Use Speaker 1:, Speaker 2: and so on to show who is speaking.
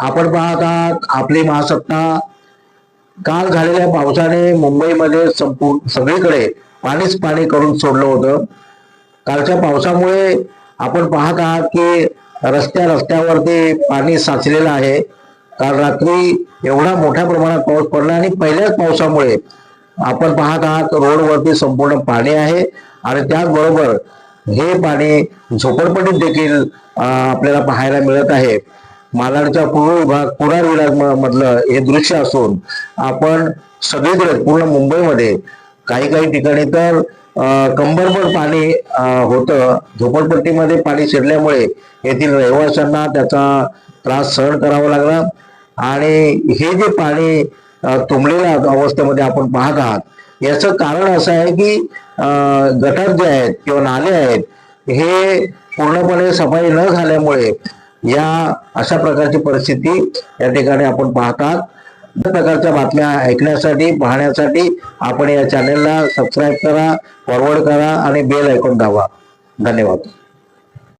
Speaker 1: आपण पाहत आहात आपली महासत्ता। काल झालेल्या पावसाने मुंबईमध्ये संपूर्ण सगळीकडे पाणीच पाणी करून सोडलं होतं। कालच्या पावसामुळे आपण पाहत आहात की रस्त्यावरती पाणी साचलेलं आहे। काल रात्री एवढा मोठ्या प्रमाणात पाऊस पडला आणि पहिल्याच पावसामुळे आपण पाहत आहात रोडवरती संपूर्ण पाणी आहे आणि त्याचबरोबर हे पाणी झोपडपट्टीत देखील आपल्याला पाहायला मिळत आहे। मालाडच्या कुडाळ विभाग मधलं हे दृश्य असून आपण सगळीकडे पूर्ण मुंबईमध्ये काही ठिकाणी तर कंबरभर पाणी होतं। झोपडपट्टीमध्ये पाणी शिरल्यामुळे येथील रहिवाशांना त्याचा त्रास सहन करावा लागला आणि हे जे पाणी तुंबलेल्या अवस्थेमध्ये आपण पाहत आहात याचं कारण असं आहे की गटार जे आहेत किंवा नाले आहेत हे पूर्णपणे सफाई न झाल्यामुळे या अशा प्रकारची परिस्थिती या ठिकाणी आपण पाहतात। प्रकारच्या बातम्या ऐकण्यासाठी पाहण्यासाठी आपण या चॅनलला सबस्क्राईब करा, फॉरवर्ड करा आणि बेल आयकॉन दाबा। धन्यवाद।